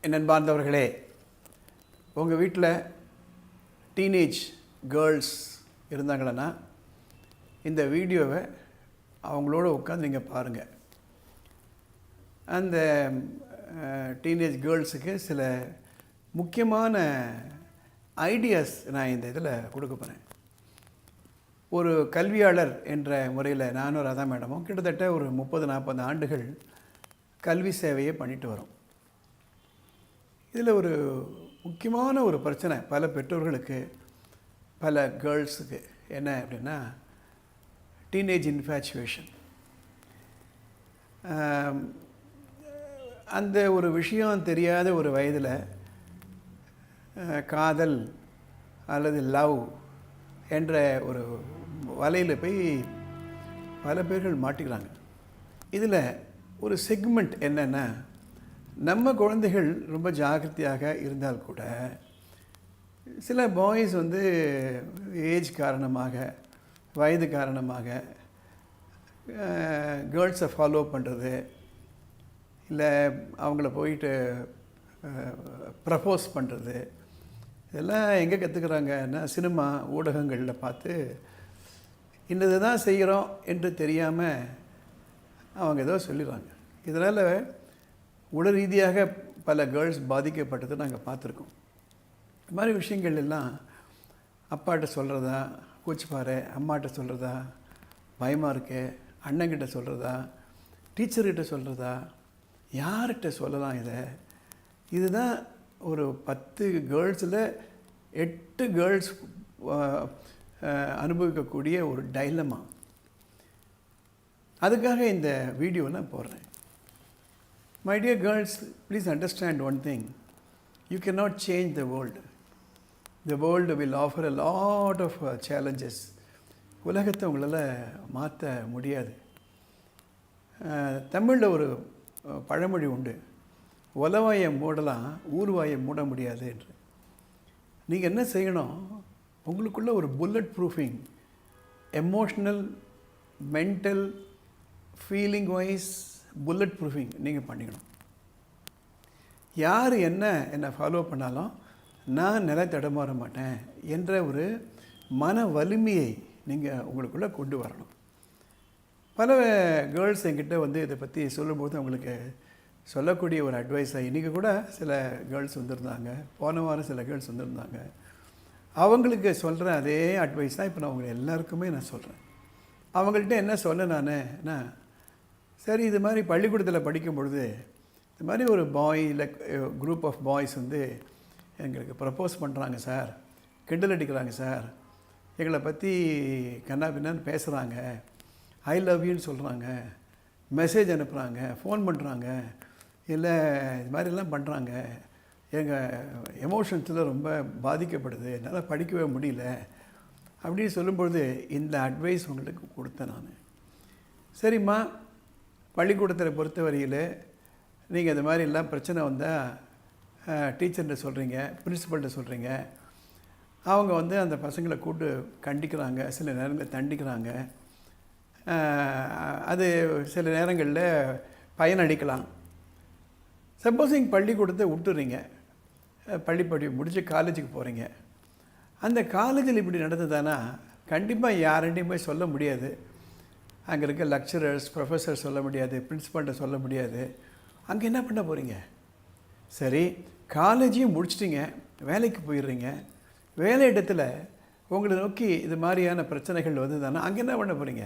என் அன்பார்ந்தவர்களே, உங்கள் வீட்டில் டீனேஜ் கேர்ள்ஸ் இருந்தாங்களன்னா இந்த வீடியோவை அவங்களோட உட்காந்து நீங்கள் பாருங்கள். அந்த டீனேஜ் கேர்ள்ஸுக்கு சில முக்கியமான ஐடியாஸ் நான் இந்த இதில் கொடுக்க போகிறேன். ஒரு கல்வியாளர் என்ற முறையில் நானும் ராதா மேடமும் கிட்டத்தட்ட ஒரு 30-40 ஆண்டுகள் கல்வி சேவையை பண்ணிட்டு வரோம். இதில் ஒரு முக்கியமான ஒரு பிரச்சனை பல பெற்றோர்களுக்கு, பல கேர்ள்ஸுக்கு என்ன அப்படின்னா டீனேஜ் இன்ஃபேச்சுவேஷன். அந்த ஒரு விஷயம் தெரியாத ஒரு வயதில் காதல் அல்லது லவ் என்ற ஒரு வலையில் போய் பல பேர்கள் மாட்டிக்கிறாங்க. இதில் ஒரு செக்மெண்ட் என்னென்னா, நம்ம குழந்தைகள் ரொம்ப ஜாக்கிரதையாக இருந்தால் கூட சில பாய்ஸ் ஏஜ் காரணமாக, வயது காரணமாக கேர்ள்ஸை ஃபாலோ பண்ணுறது, இல்லை அவங்கள போயிட்டு ப்ரப்போஸ் பண்ணுறது, இதெல்லாம் எங்கே கற்றுக்குறாங்கன்னா சினிமா ஊடகங்களில் பார்த்து இன்னது தான் செய்கிறோம் என்று தெரியாமல் அவங்க ஏதோ சொல்லிடுறாங்க. இதனால் உடல் ரீதியாக பல கேர்ள்ஸ் பாதிக்கப்பட்டதை நாங்கள் பார்த்துருக்கோம். இது மாதிரி விஷயங்கள் எல்லாம் அப்பாட்ட சொல்கிறதா, கூச்சிப்பாரு, அம்மாட்ட சொல்கிறதா, பயமாக இருக்கு, அண்ணங்கிட்ட சொல்கிறதா, டீச்சர்கிட்ட சொல்கிறதா, யார்கிட்ட சொல்லலாம்? இதுதான் ஒரு 10 கேர்ள்ஸில் 8 கேர்ள்ஸ் அனுபவிக்கக்கூடிய ஒரு டைலமா. அதுக்காக இந்த வீடியோ நான் போடுறேன். My dear girls, please understand one thing. You cannot change the world. The world will offer a lot of challenges. உலகத்தை உங்களால் மாற்ற முடியாது. தமிழில் ஒரு பழமொழி உண்டு, உலவாயை மூடலாம், ஊர்வாயை மூட முடியாது என்று. நீங்கள் என்ன செய்யணும், உங்களுக்குள்ள ஒரு bullet proofing, emotional, mental, feeling wise bullet proofing நீங்கள் பண்ணிக்கணும். யார் என்னை ஃபாலோ பண்ணாலும் நான் நிலை தடமாற மாட்டேன் என்ற ஒரு மன வலிமையை நீங்கள் உங்களுக்குள்ளே கொண்டு வரணும். பல கேர்ள்ஸ் என்கிட்ட இதை பற்றி சொல்லும்போது அவங்களுக்கு சொல்லக்கூடிய ஒரு அட்வைஸாக இன்றைக்கி கூட சில கேர்ள்ஸ் வந்திருந்தாங்க, போன வாரம் சில கேர்ள்ஸ் வந்திருந்தாங்க. அவங்களுக்கு சொல்கிற அதே அட்வைஸ் தான் இப்போ நான் அவங்க எல்லாருக்குமே நான் சொல்கிறேன். அவங்கள்ட்ட என்ன சொல்ல நான் சரி, இது மாதிரி பள்ளிக்கூடத்தில் படிக்கும் பொழுது இது மாதிரி ஒரு பாய் இல்லை குரூப் ஆஃப் பாய்ஸ் எங்களுக்கு ப்ரப்போஸ் பண்ணுறாங்க சார், கிண்டல் அடிக்கிறாங்க சார், எங்களை பற்றி கண்ணா பின்னான்னு பேசுகிறாங்க, ஐ லவ் யூன்னு சொல்கிறாங்க, மெசேஜ் அனுப்புகிறாங்க, ஃபோன் பண்ணுறாங்க, இல்லை இது மாதிரிலாம் பண்ணுறாங்க, எங்கள் எமோஷன்ஸில் ரொம்ப பாதிக்கப்படுது, என்னால் படிக்கவே முடியல அப்படின்னு சொல்லும்பொழுது இந்த அட்வைஸ் உங்களுக்கு கொடுத்தேன் நான். சரிம்மா, பள்ளிக்கூடத்தில் பொறுத்த வரையில் நீங்கள் இது மாதிரி எல்லாம் பிரச்சனை வந்தால் டீச்சர்கிட்ட சொல்கிறீங்க, பிரின்சிபல்கிட்ட சொல்கிறீங்க, அவங்க அந்த பசங்களை கூப்பிட்டு கண்டிக்கிறாங்க, சில நேரங்களில் தண்டிக்கிறாங்க. அது சில நேரங்களில் பயனளிக்கலாம். சப்போஸிங் பள்ளிக்கூடத்தை விட்டுறீங்க, பள்ளிப்படி முடித்து காலேஜுக்கு போகிறீங்க, அந்த காலேஜில் இப்படி நடந்ததானா கண்டிப்பாக யார்கிட்டையும் சொல்ல முடியாது. அங்கே இருக்க லெக்சரர்ஸ், ப்ரொஃபஸர் சொல்ல முடியாது, பிரின்சிபல்கிட்ட சொல்ல முடியாது. அங்கே என்ன பண்ண போகிறீங்க? சரி, காலேஜையும் முடிச்சிட்டிங்க, வேலைக்கு போயிடுறீங்க, வேலை இடத்துல உங்களை நோக்கி இது மாதிரியான பிரச்சனைகள் வந்ததுதானா அங்கே என்ன பண்ண போகிறீங்க?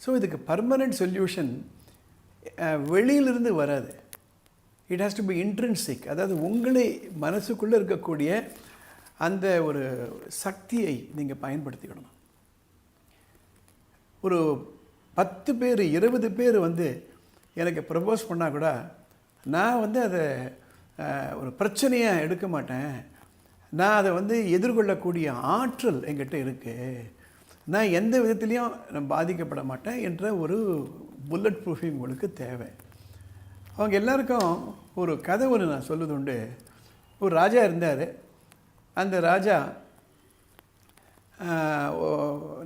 ஸோ இதுக்கு பர்மனெண்ட் சொல்யூஷன் வெளியிலிருந்து வராது. It has to be intrinsic. அதாவது உங்களை மனசுக்குள்ளே இருக்கக்கூடிய அந்த ஒரு சக்தியை நீங்கள் பயன்படுத்திக்கணும். ஒரு 10 பேர் 20 பேர் எனக்கு ப்ரப்போஸ் பண்ணால் கூட நான் அதை ஒரு பிரச்சனையாக எடுக்க மாட்டேன். நான் அதை எதிர்கொள்ளக்கூடிய ஆற்றல் என்கிட்ட இருக்குது. நான் எந்த விதத்துலேயும் நான் பாதிக்கப்பட மாட்டேன் என்ற ஒரு புல்லட் ப்ரூஃபிங் உங்களுக்கு தேவை. அவங்க எல்லாருக்கும் ஒரு கதை நான் சொல்லுது உண்டு. ஒரு ராஜா இருந்தார். அந்த ராஜா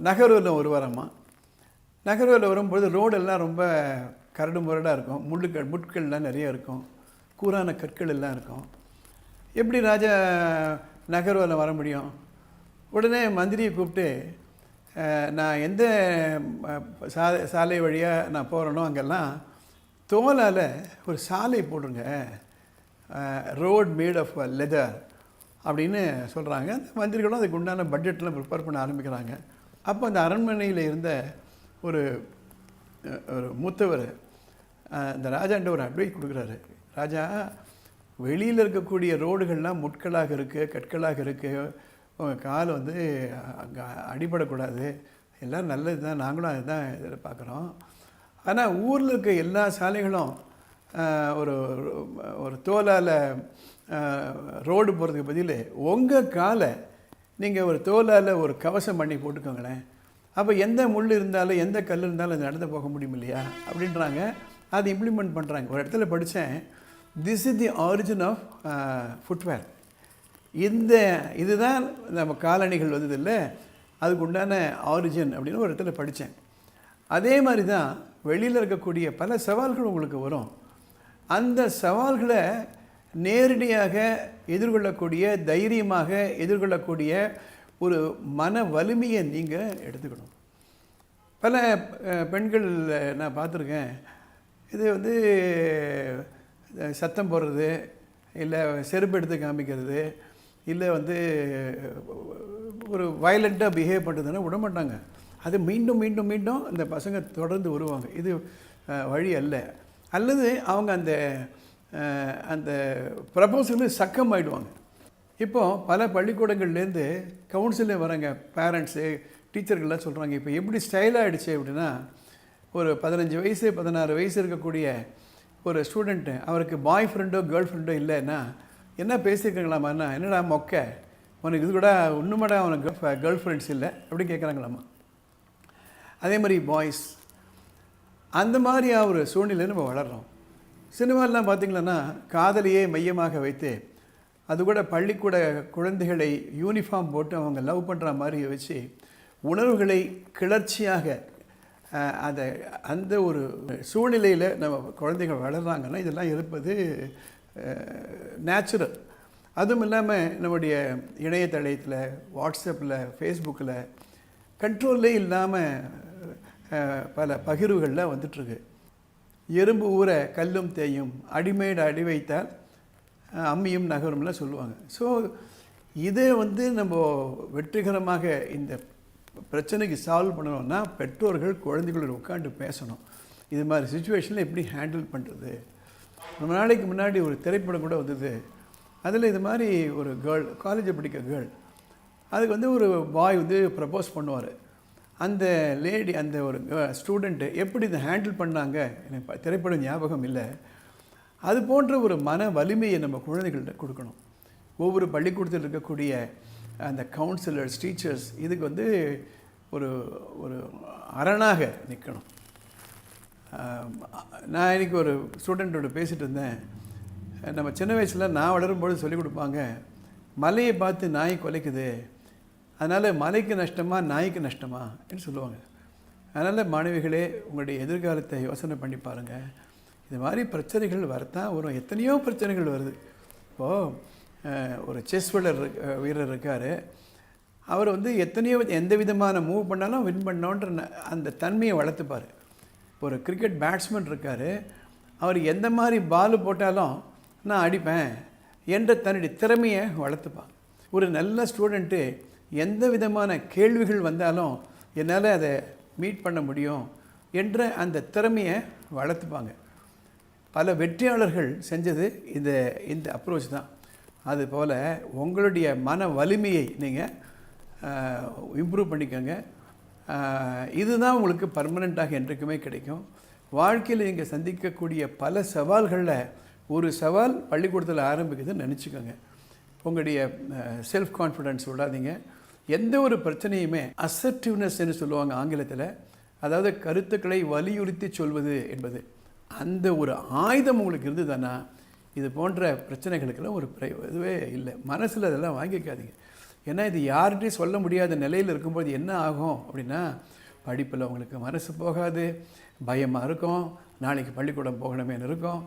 நகரூரில் வருவாரம்மா. நகர்வில் வரும்பொழுது ரோடெல்லாம் ரொம்ப கரடு முரடாக இருக்கும், முட்கள்லாம் நிறைய இருக்கும், கூரான கற்கள் எல்லாம் இருக்கும். எப்படி ராஜா நகர்வலம் வர முடியும்? உடனே மந்திரியை கூப்பிட்டு, நான் எந்த சாலை வழியாக நான் போகிறேனோ அங்கெல்லாம் தோலால் ஒரு சாலை போடுங்க, ரோட் மேட் ஆஃப் லெதர் அப்படின்னு சொல்கிறாங்க. அந்த மந்திரிகளும் அதுக்கு உண்டான பட்ஜெட்லாம் ப்ரிப்பேர் பண்ண ஆரம்பிக்கிறாங்க. அப்போ அந்த அரண்மனையில் இருந்த ஒரு மூத்தவர் அந்த ராஜாண்ட ஒரு அட்வைஸ் கொடுக்குறாரு. ராஜா, வெளியில் இருக்கக்கூடிய ரோடுகள்லாம் முட்களாக இருக்குது, கற்களாக இருக்குது, உங்கள் கால் வந்து அங்கே அடிபடக்கூடாது, எல்லாம் நல்லது தான், நாங்களும் அதுதான் எதிர்பார்க்குறோம். ஆனால் ஊரில் இருக்க எல்லா சாலைகளும் ஒரு ஒரு தோலால் ரோடு போகிறதுக்கு பதில் உங்கள் காலை நீங்கள் ஒரு தோலால் ஒரு கவசம் பண்ணி போட்டுக்கோங்களேன். அப்போ எந்த முள் இருந்தாலும் எந்த கல் இருந்தாலும் அது நடந்து போக முடியும் இல்லையா அப்படின்றாங்க. அது இம்ப்ளிமெண்ட் பண்ணுறாங்க. ஒரு இடத்துல படித்தேன், this is the origin of footwear. இதுதான் நம்ம காலணிகள் வந்தது இல்லை, அதுக்கு உண்டான ஆரிஜின் அப்படின்னு ஒரு இடத்துல படித்தேன். அதே மாதிரி தான் வெளியில் இருக்கக்கூடிய பல சவால்கள் உங்களுக்கு வரும். அந்த சவால்களை நேரடியாக எதிர்கொள்ளக்கூடிய, தைரியமாக எதிர்கொள்ளக்கூடிய ஒரு மன வலிமையை நீங்கள் எடுத்துக்கணும். பல பெண்கள் நான் பார்த்துருக்கேன், இது வந்து சத்தம் போடுறது, இல்லை செருப்பு எடுத்து காமிக்கிறது, இல்லை வந்து ஒரு வயலண்ட்டாக பிஹேவ் பண்ணுறதுன்னா விட மாட்டாங்க. அது மீண்டும் மீண்டும் மீண்டும் இந்த பசங்க தொடர்ந்து வருவாங்க. இது வழி அல்ல. அல்லது அவங்க அந்த அந்த ப்ரப்போசலில் சக்கம் ஆகிடுவாங்க. இப்போது பல பள்ளிக்கூடங்கள்லேருந்து கவுன்சிலில் வரங்க பேரண்ட்ஸு, டீச்சர்கள்லாம் சொல்கிறாங்க, இப்போ எப்படி ஸ்டைலாக ஆகிடுச்சு அப்படின்னா, ஒரு 15 வயசு 16 வயசு இருக்கக்கூடிய ஒரு ஸ்டூடெண்ட்டு, அவருக்கு பாய் ஃப்ரெண்டோ கேர்ள் ஃப்ரெண்டோ இல்லைன்னா என்ன பேசியிருக்காங்களாமான்னா, என்னடா மொக்க, உனக்கு இது கூட இன்னுமாடா அவனுக்கு கேர்ள் ஃப்ரெண்ட்ஸ் இல்லை அப்படின்னு கேட்குறாங்களாமா. அதே மாதிரி பாய்ஸ், அந்த மாதிரி ஒரு சூழ்நிலையில் நம்ம வளர்கிறோம். சினிமாலாம் பார்த்திங்களன்னா காதலியே மையமாக வைத்து, அது கூட பள்ளிக்கூட குழந்தைகளை யூனிஃபார்ம் போட்டு அவங்க லவ் பண்ணுற மாதிரி வச்சு உணர்வுகளை கிளர்ச்சியாக அந்த ஒரு சூழ்நிலையில் நம்ம குழந்தைகள் வளர்கிறாங்கன்னா இதெல்லாம் இருப்பது நேச்சுரல். அதுவும் இல்லாமல் நம்முடைய இணையதளத்தில், வாட்ஸ்அப்பில், ஃபேஸ்புக்கில் கண்ட்ரோல்லே இல்லாமல் பல பகிர்வுகளில் வந்துட்டுருக்கு. எறும்பு ஊற கல்லும் தேயும், அடிமேடு அடி வைத்தால் அம்மியும் நகரும்லாம் சொல்லுவாங்க. ஸோ இதை வந்து நம்ம வெற்றிகரமாக இந்த பிரச்சனைக்கு சால்வ் பண்ணணும்னா பெற்றோர்கள் குழந்தைகளோட உட்காந்து பேசணும். இது மாதிரி சுச்சுவேஷனில் எப்படி ஹேண்டில் பண்ணுறது. ரொம்ப நாளைக்கு முன்னாடி ஒரு திரைப்படம் கூட வந்தது. அதில் இது மாதிரி ஒரு கேர்ள், காலேஜை படிக்க கேர்ள், அதுக்கு வந்து ஒரு பாய் வந்து ப்ரப்போஸ் பண்ணுவார். அந்த லேடி, அந்த ஒரு ஸ்டூடெண்ட்டு எப்படி இதை ஹேண்டில் பண்ணாங்க எனக்கு திரைப்படம் ஞாபகம் இல்லை. அது போன்ற ஒரு மன வலிமையை நம்ம குழந்தைகள்கிட்ட கொடுக்கணும். ஒவ்வொரு பள்ளிக்கூடத்தில் இருக்கக்கூடிய அந்த கவுன்சிலர்ஸ், டீச்சர்ஸ் இதுக்கு வந்து ஒரு ஒரு அரணாக நிற்கணும். நான் இன்றைக்கி ஒரு ஸ்டூடெண்ட்டோட பேசிகிட்டு இருந்தேன். நம்ம சின்ன வயசில் நான் வளரும்பொழுது சொல்லிக் கொடுப்பாங்க, மலையை பார்த்து நாய் குலைக்குது, அதனால் மலைக்கு நஷ்டமா நாய்க்கு நஷ்டமா என்று சொல்லுவாங்க. அதனால் மாணவிகளே, உங்களுடைய எதிர்காலத்தை யோசனை பண்ணி பாருங்கள். இது மாதிரி பிரச்சனைகள் வரத்தான் வரும். எத்தனையோ பிரச்சனைகள் வருது. இப்போது ஒரு செஸ் வீரர் இருக்கார். அவர் வந்து எத்தனையோ எந்த விதமான மூவ் பண்ணாலும் வின் பண்ணோன்ற அந்த தன்மையை வளர்த்துப்பார். ஒரு கிரிக்கெட் பேட்ஸ்மேன் இருக்கார். அவர் எந்த மாதிரி பால் போட்டாலும் நான் அடிப்பேன் என்ற தன்னுடைய திறமையை வளர்த்துப்பார். ஒரு நல்ல ஸ்டூடெண்ட்டு எந்த விதமான கேள்விகள் வந்தாலும் என்னால் அதை மீட் பண்ண முடியும் என்ற அந்த திறமையை வளர்த்துப்பாங்க. பல வெற்றியாளர்கள் செஞ்சது இந்த அப்ரோச் தான். அதுபோல் உங்களுடைய மன வலிமையை நீங்கள் இம்ப்ரூவ் பண்ணிக்கோங்க. இதுதான் உங்களுக்கு பர்மனெண்ட்டாக என்றைக்குமே கிடைக்கும். வாழ்க்கையில் நீங்கள் சந்திக்கக்கூடிய பல சவால்களில் ஒரு சவால் பள்ளிக்கூடத்தில் ஆரம்பிக்குதுன்னு நினச்சிக்கோங்க. உங்களுடைய செல்ஃப் கான்ஃபிடென்ஸ் விடாதீங்க. எந்த ஒரு பிரச்சனையுமே அசர்ட்டிவ்னஸ்ன்னு சொல்லுவாங்க ஆங்கிலத்தில், அதாவது கருத்துக்களை வலியுறுத்தி சொல்வது என்பது. அந்த ஒரு ஆயுதம் உங்களுக்கு இருந்ததுன்னா இது போன்ற பிரச்சனைகளுக்கெல்லாம் ஒரு இதுவே இல்லை. மனசில் அதெல்லாம் வாங்கிக்காதீங்க. ஏன்னா இது யார்கிட்டையும் சொல்ல முடியாத நிலையில் இருக்கும்போது என்ன ஆகும் அப்படின்னா, படிப்பில் உங்களுக்கு மனசு போகாது, பயமாக இருக்கும், நாளைக்கு பள்ளிக்கூடம் போகணுமேனு இருக்கும்.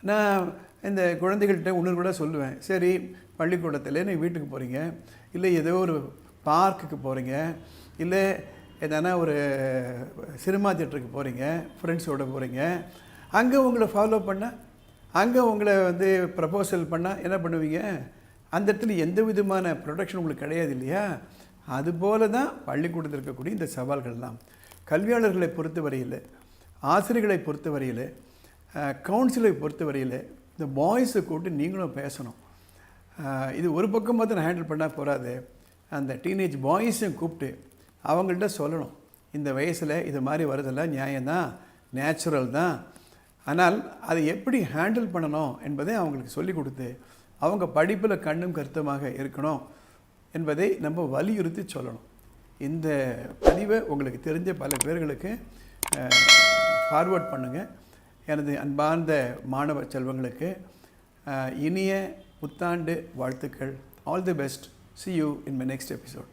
நான் இந்த குழந்தைகள்கிட்ட ஒன்று கூட சொல்லுவேன், சரி பள்ளிக்கூடத்தில் நீ வீட்டுக்கு போகிறீங்க, இல்லை ஏதோ ஒரு பார்க்குக்கு போகிறீங்க, இல்லை எதனா ஒரு சினிமா தியேட்டருக்கு போகிறீங்க, ஃப்ரெண்ட்ஸோடு போகிறீங்க, அங்கே உங்களை ஃபாலோ பண்ணால், அங்கே உங்களை வந்து ப்ரப்போசல் பண்ணால் என்ன பண்ணுவீங்க? அந்த இடத்துல எந்த விதமான ப்ரொடெக்ஷன் உங்களுக்கு கிடையாது இல்லையா? அதுபோல தான் பள்ளிக்கூடத்தில் இருக்கக்கூடிய இந்த சவால்கள் தான். கல்வியாளர்களை பொறுத்த வரையில், ஆசிரியர்களை பொறுத்த வரையில், கவுன்சிலை பொறுத்த வரையில் இந்த பாய்ஸை கூப்பிட்டு நீங்களும் பேசணும். இது ஒரு பக்கம் பார்த்து நான் ஹேண்டில் பண்ணால் போகாது, அந்த டீனேஜ் பாய்ஸையும் கூப்பிட்டு அவங்கள்ட்ட சொல்லணும், இந்த வயசில் இது மாதிரி வருதெல்லாம் நியாயம்தான், நேச்சுரல் தான், ஆனால் அதை எப்படி ஹேண்டில் பண்ணணும் என்பதை அவங்களுக்கு சொல்லிக் கொடுத்து அவங்க படிப்பில் கண்ணும் கருத்துமாக இருக்கணும் என்பதை நம்ம வலியுறுத்தி சொல்லணும். இந்த பதிவை உங்களுக்கு தெரிஞ்ச பல பேர்களுக்கு ஃபார்வர்ட் பண்ணுங்கள். எனது அன்பார்ந்த மாணவ செல்வங்களுக்கு இனிய புத்தாண்டு வாழ்த்துக்கள். All the best. See you in my next episode.